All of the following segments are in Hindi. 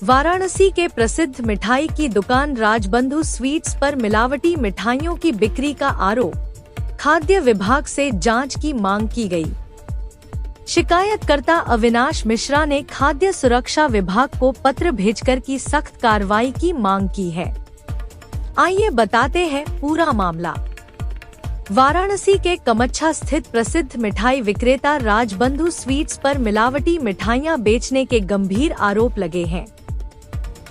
वाराणसी के प्रसिद्ध मिठाई की दुकान राजबंधु स्वीट्स पर मिलावटी मिठाइयों की बिक्री का आरोप, खाद्य विभाग से जांच की मांग की गई। शिकायतकर्ता अविनाश मिश्रा ने खाद्य सुरक्षा विभाग को पत्र भेजकर की सख्त कार्रवाई की मांग की है। आइए बताते हैं पूरा मामला। वाराणसी के कमच्छा स्थित प्रसिद्ध मिठाई विक्रेता राजबंधु स्वीट्स पर मिलावटी मिठाइयां बेचने के गंभीर आरोप लगे हैं।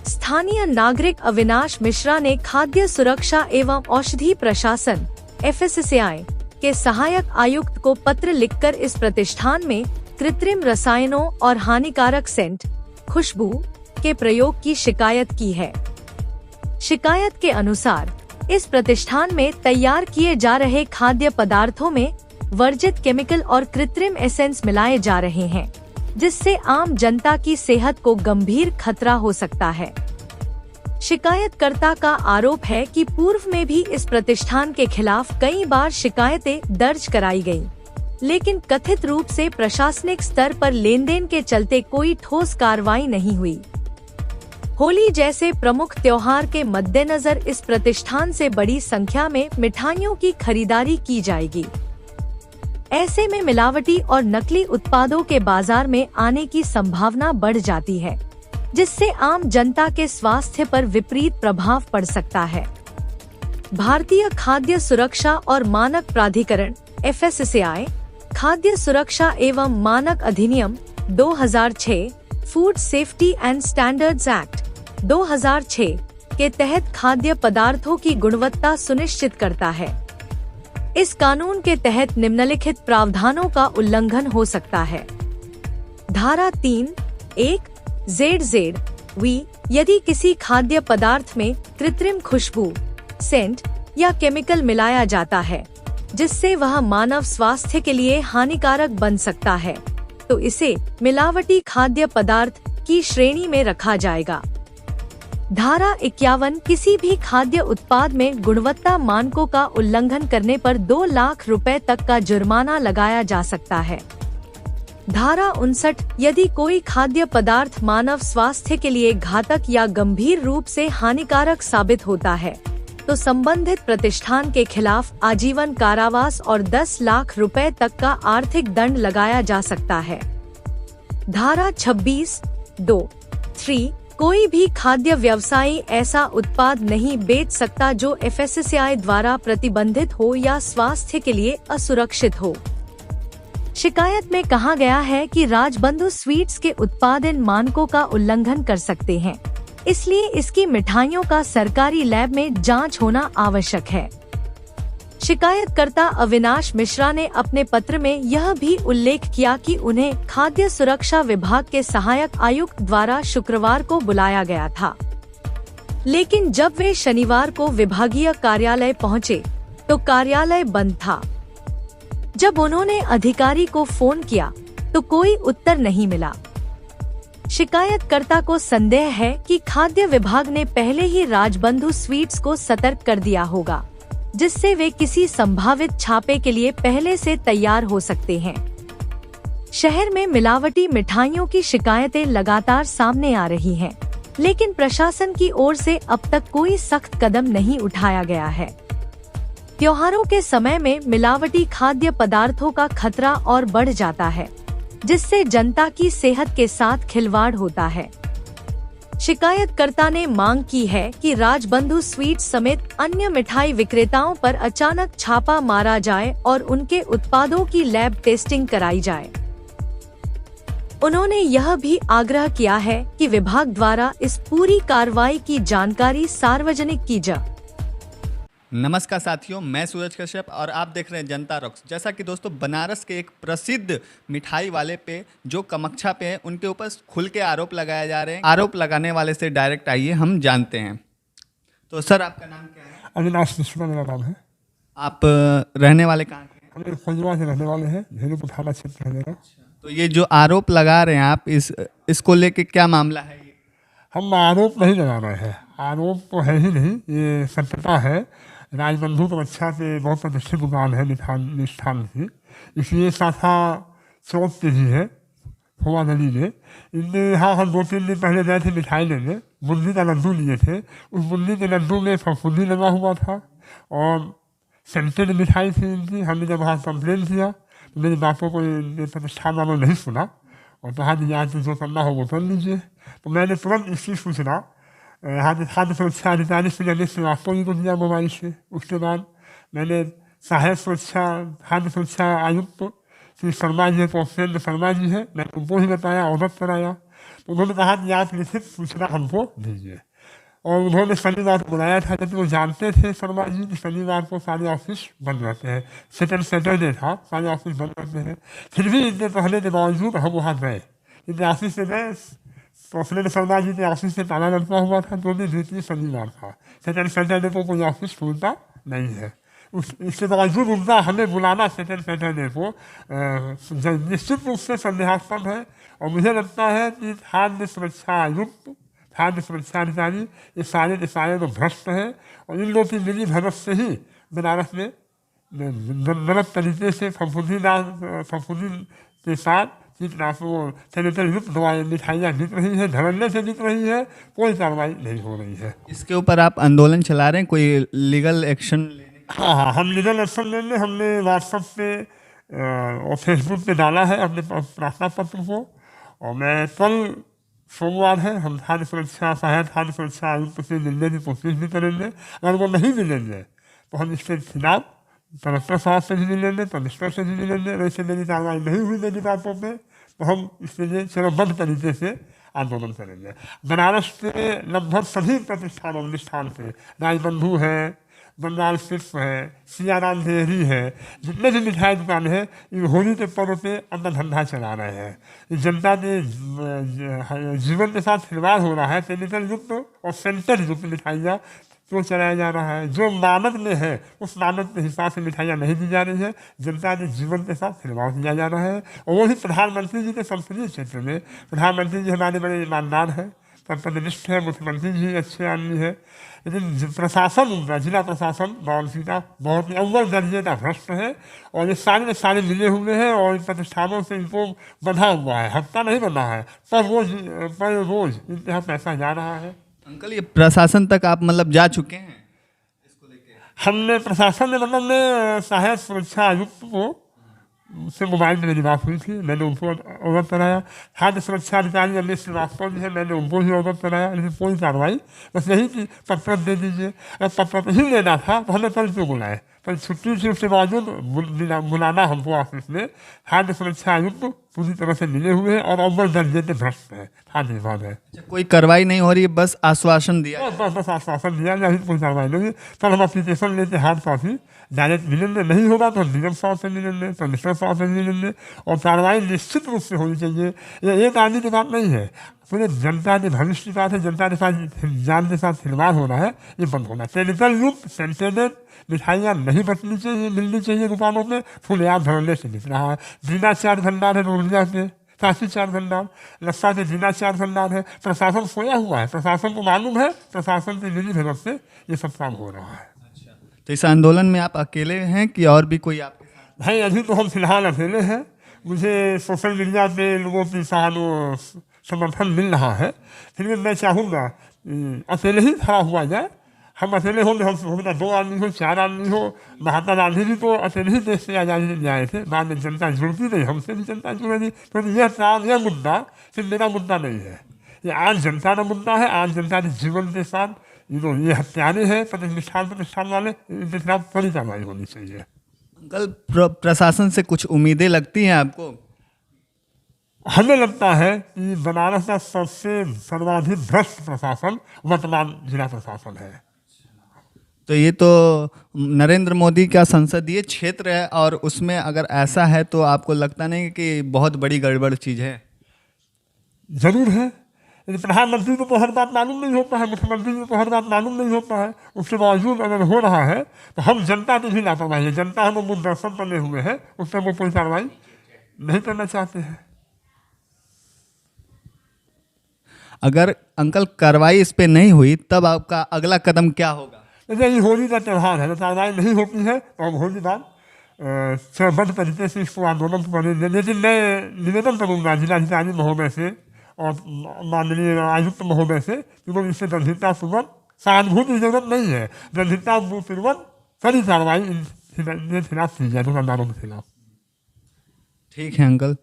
स्थानीय नागरिक अविनाश मिश्रा ने खाद्य सुरक्षा एवं औषधि प्रशासन FSSAI के सहायक आयुक्त को पत्र लिखकर इस प्रतिष्ठान में कृत्रिम रसायनों और हानिकारक सेंट, खुशबू के प्रयोग की शिकायत की है। शिकायत के अनुसार इस प्रतिष्ठान में तैयार किए जा रहे खाद्य पदार्थों में वर्जित केमिकल और कृत्रिम एसेंस मिलाए जा रहे हैं, जिससे आम जनता की सेहत को गंभीर खतरा हो सकता है। शिकायतकर्ता का आरोप है कि पूर्व में भी इस प्रतिष्ठान के खिलाफ कई बार शिकायतें दर्ज कराई गईं, लेकिन कथित रूप से प्रशासनिक स्तर पर लेनदेन के चलते कोई ठोस कार्रवाई नहीं हुई। होली जैसे प्रमुख त्योहार के मद्देनजर इस प्रतिष्ठान से बड़ी संख्या में मिठाइयों की खरीदारी की जाएगी। ऐसे में मिलावटी और नकली उत्पादों के बाजार में आने की संभावना बढ़ जाती है, जिससे आम जनता के स्वास्थ्य पर विपरीत प्रभाव पड़ सकता है। भारतीय खाद्य सुरक्षा और मानक प्राधिकरण FSSAI, खाद्य सुरक्षा एवं मानक अधिनियम 2006, food safety and standards act 2006 के तहत खाद्य पदार्थों की गुणवत्ता सुनिश्चित करता है। इस कानून के तहत निम्नलिखित प्रावधानों का उल्लंघन हो सकता है। धारा 3(1) ZZV, यदि किसी खाद्य पदार्थ में कृत्रिम खुशबू, सेंट या केमिकल मिलाया जाता है, जिससे वह मानव स्वास्थ्य के लिए हानिकारक बन सकता है, तो इसे मिलावटी खाद्य पदार्थ की श्रेणी में रखा जाएगा। धारा 51, किसी भी खाद्य उत्पाद में गुणवत्ता मानकों का उल्लंघन करने पर 2 लाख रुपए तक का जुर्माना लगाया जा सकता है। धारा 59, यदि कोई खाद्य पदार्थ मानव स्वास्थ्य के लिए घातक या गंभीर रूप से हानिकारक साबित होता है, तो संबंधित प्रतिष्ठान के खिलाफ आजीवन कारावास और 10 लाख रुपए तक का आर्थिक दंड लगाया जा सकता है। धारा 26(2)(3), कोई भी खाद्य व्यवसायी ऐसा उत्पाद नहीं बेच सकता जो FSSAI द्वारा प्रतिबंधित हो या स्वास्थ्य के लिए असुरक्षित हो। शिकायत में कहा गया है कि राजबंधु स्वीट्स के उत्पाद इन मानकों का उल्लंघन कर सकते हैं, इसलिए इसकी मिठाइयों का सरकारी लैब में जांच होना आवश्यक है। शिकायतकर्ता अविनाश मिश्रा ने अपने पत्र में यह भी उल्लेख किया कि उन्हें खाद्य सुरक्षा विभाग के सहायक आयुक्त द्वारा शुक्रवार को बुलाया गया था, लेकिन जब वे शनिवार को विभागीय कार्यालय पहुंचे तो कार्यालय बंद था। जब उन्होंने अधिकारी को फोन किया तो कोई उत्तर नहीं मिला। शिकायतकर्ता को संदेह है कि खाद्य विभाग ने पहले ही राजबंधु स्वीट्स को सतर्क कर दिया होगा, जिससे वे किसी संभावित छापे के लिए पहले से तैयार हो सकते हैं। शहर में मिलावटी मिठाइयों की शिकायतें लगातार सामने आ रही हैं, लेकिन प्रशासन की ओर से अब तक कोई सख्त कदम नहीं उठाया गया है। त्योहारों के समय में मिलावटी खाद्य पदार्थों का खतरा और बढ़ जाता है, जिससे जनता की सेहत के साथ खिलवाड़ होता है। शिकायतकर्ता ने मांग की है कि राजबंधु स्वीट्स समेत अन्य मिठाई विक्रेताओं पर अचानक छापा मारा जाए और उनके उत्पादों की लैब टेस्टिंग कराई जाए। उन्होंने यह भी आग्रह किया है कि विभाग द्वारा इस पूरी कार्रवाई की जानकारी सार्वजनिक की जाए। नमस्कार साथियों, मैं सूरज कश्यप और आप देख रहे हैं जनता रॉक्स। जैसा कि दोस्तों बनारस के एक प्रसिद्ध मिठाई वाले पे जो कमच्छा पे है, उनके ऊपर खुल के आरोप लगाए जा रहे हैं। आरोप लगाने वाले से डायरेक्ट आइए हम जानते हैं। तो सर, आपका नाम क्या है? अविनाश मिश्रा मेरा नाम है। आप रहने वाले कहाँ के हैं? हम फंजवा से रहने वाले हैं, धेनुपुर थाना क्षेत्र है मेरा। तो ये जो आरोप लगा रहे हैं आप, इसको लेके क्या मामला है? हम आरोप नहीं लगा रहे हैं, आरोप तो है ही नहीं, ये सत्यता है। राजबंधु कमच्छा से बहुत प्रतिष्ठित दुकान है मिष्ठान की, इसलिए शाखा चौक पे ही है, फुआ नली में। इनने यहाँ हम 2-3 दिन पहले गए थे मिठाई लेने, बूंदी का लड्डू लिए थे। उस बूंदी के लड्डू में फफूंदी लगा हुआ था और सेंटेड मिठाई थी इनकी। हमने जब वहाँ कंप्लेन किया तो मेरी बातों को प्रतिष्ठान वालों ने नहीं सुना और कहा कि यहाँ से जो करना हो वो कर लीजिए। तो मैंने तुरंत इसकी सूचना यहाँ के खाद्य सुरक्षा अधिकारी श्री अनिल श्रीवास्तव जी को दिया मोबाइल से। उसके बाद मैंने सहायक सुरक्षा खाद्य सुरक्षा आयुक्त श्री शर्मा जी को शर्मा जी है, मैंने उनको ही बताया, अवगत कराया। तो उन्होंने कहा कि आप लिखित सूचना हमको दीजिए और उन्होंने शनिवार को बुलाया था, जबकि वो जानते थे शर्मा जी कि शनिवार को सारे ऑफिस बंद रहते हैं। सेकंड सैटरडे था, सारे ऑफिस बंद रहते हैं। फिर भी इतने पहले के बावजूद हम वहाँ गए। इतने ऑफिस से गए तो अपने शर्मा जी के ऑफिस से ताला लटका हुआ था, जो भी द्वितीय शनिवार था। सेकंड सैटरडे को कोई ऑफिस खुलता नहीं है। इसके बावजूद उनका हमें बुलाना सेकंड सैटरडे को निश्चित रूप से संदेहास्पद है। और मुझे लगता है कि खाद्य सुरक्षा आयुक्त, खाद्य सुरक्षा अधिकारी ये सारे के सारे तो भ्रष्ट हैं और इन लोगों की मिली भगत से ही बनारस में गलत तरीके से फफूंदी के साथ कीटनाशकों सैनिटरी युक्त दवाएं मिठाइयाँ बिक रही है, धड़ल्ले से बिक रही है, कोई कार्रवाई नहीं हो रही है। इसके ऊपर आप आंदोलन चला रहे हैं, कोई लीगल एक्शन लेने? हाँ, हम लीगल एक्शन लेंगे। हमने व्हाट्सएप पे और फेसबुक पे डाला है अपने प्रार्थना पत्र को और मैं कल सोमवार है, हम खाद्य सुरक्षा सहायक खाद्य सुरक्षा आयुक्त से मिलने की कोशिश भी करेंगे। अगर वो नहीं मिलेंगे तो हम इसके खिलाफ कलेक्टर साहब से भी मिलेंगे, कमिश्नर से भी मिलेंगे। वैसे मेरी कार्रवाई नहीं हुई मेरी बातों पर तो हम इसके लिए चरणबद्ध तरीके से आंदोलन करेंगे। बनारस के लगभग सभी प्रतिष्ठान से राजबंधु है, बंगाल सिर्फ है, सियाराम डेयरी है, जितने भी मिठाई दुकान है, इन होली के पर्व पे अपना धंधा चला रहे हैं। जनता के जीवन के साथ खिलवाड़ हो रहा है। केमिकल युक्त और सेंटर युक्त मिठाइयाँ क्यों चलाया जा रहा है? जो मानक में है उस मानक के हिसाब से मिठाइयाँ नहीं दी जा रही है। जनता के जीवन के साथ खिलवाड़ किया जा रहा है। और वही प्रधानमंत्री जी के संसदीय क्षेत्र में प्रधानमंत्री जी हमारे बड़े ईमानदार हैं, कर्तव्यनिष्ठ है, मुख्यमंत्री जी अच्छे आदमी है, लेकिन प्रशासन उनका जिला प्रशासन बाराणसी का बहुत ही अव्वल दर्जे का भ्रष्ट है और ये सारे मिले हुए हैं और इन प्रतिष्ठानों से इनको बंधा हुआ है। हफ्ता नहीं बंधा है, पर रोज इनके यहाँ पैसा जा रहा है। अंकल, ये प्रशासन तक आप मतलब जा चुके हैं इसको लेके? हमने प्रशासन ने मतलब मैं सहायक सुरक्षा आयुक्त को उससे मोबाइल में मेरी बात हुई थी, मैंने उनको अवगत कराया। खाद्य सुरक्षा अधिकारी अनिल श्रीवास्तव जी है, मैंने उनको भी अवगत कराया, लेकिन कोई कार्रवाई बस यही कि पत्र दे दीजिए। अगर पत्र ही लेना था तो हमें कल क्यों बुलाए? पर छुट्टी से उसके बावजूद बुलाना हमको ऑफिस में। खाद्य सुरक्षा आयुक्त पूरी तरह से मिले हुए हैं और अव्वल दर्जे के भ्रष्ट है, खाद्य विभाग है। कोई कार्रवाई नहीं हो रही है, बस आश्वासन दिया? बस आश्वासन दिया जाए, कोई कार्रवाई नहीं। कल हम एप्लीकेशन लेते हार्ड कॉपी डायरेक्ट मिलेंगे, नहीं होगा तो निगम साहब से मिलेंगे, कमिश्नर साहब से मिलेंगे और कार्रवाई निश्चित रूप से होनी चाहिए। ये एक आदमी की बात नहीं है, पूरे जनता के भविष्य की बात है। जनता के साथ जान के साथ खिलवाड़ हो रहा है, ये बंद होना। केमिकल युक्त सेंटेडेड मिठाइयाँ नहीं बचनी चाहिए, मिलनी चाहिए दुकानों में। फुलयाब धड़ल्ले से बिक रहा है। बिना चार भंडार है रोलिया के, काशी चार भंडार, लस्सा के बिना चार भंडार है। प्रशासन सोया हुआ है, प्रशासन को मालूम है, प्रशासन की मिली भगत से ये सब काम हो रहा है। तो इस आंदोलन में आप अकेले हैं कि और भी कोई आपके साथ? भाई अभी तो हम फिलहाल अकेले हैं। मुझे सोशल मीडिया पे लोगों की समर्थन मिल रहा है, फिर भी मैं चाहूँगा अकेले ही खड़ा हुआ जाए। हम अकेले होंगे, हम होगा 2 आदमी हो, 4 आदमी हो। महात्मा गांधी जी तो अकेले ही देश से आज़ादी ले आए थे, बाद में जनता जुड़ती नहीं, हमसे भी जनता जुड़ेगी। तो यह मुद्दा फिर मेरा मुद्दा नहीं है, ये आज जनता का मुद्दा है। आज जनता के जीवन के साथ ये हत्यारे हैं प्रतिष्ठान वाले, इनके खिलाफ कड़ी कार्रवाई होनी चाहिए। अंकल, प्रशासन से कुछ उम्मीदें लगती हैं आपको? हमें लगता है कि बनारस का सबसे सर्वाधिक भ्रष्ट प्रशासन वर्तमान जिला प्रशासन है। तो ये तो नरेंद्र मोदी का संसदीय क्षेत्र है और उसमें अगर ऐसा है तो आपको लगता नहीं कि बहुत बड़ी गड़बड़ चीज़ है? जरूर है। प्रधानमंत्री को तो हर बात मालूम नहीं होता है, मुख्यमंत्री को तो हर बात मालूम नहीं होता है। उसके बावजूद अगर हो रहा है तो हम जनता की भी लापरवाही है। जनता हम मुद्दा दर्शन करने हुए हैं, उस पर वो कोई कार्रवाई नहीं करना चाहते हैं। अगर अंकल कार्रवाई इस पे नहीं हुई तब आपका अगला कदम क्या होगा? जैसे ये होली का त्यौहार है, तो कार्रवाई नहीं होती है तो हम होली बाद चरणबद्ध तरीके से इसको आंदोलन करने दें। लेकिन मैं निवेदन करूँगा जिलाधिकारी महोदय से और माननीय आयुक्त महोदय से कि वो इससे गंभीरतापूर्वक, सहानुभूति की जरूरत नहीं है, गंभीरतापूर्वक कड़ी कार्रवाई इनके खिलाफ की जाए, दुकानदारों के खिलाफ। ठीक है अंकल।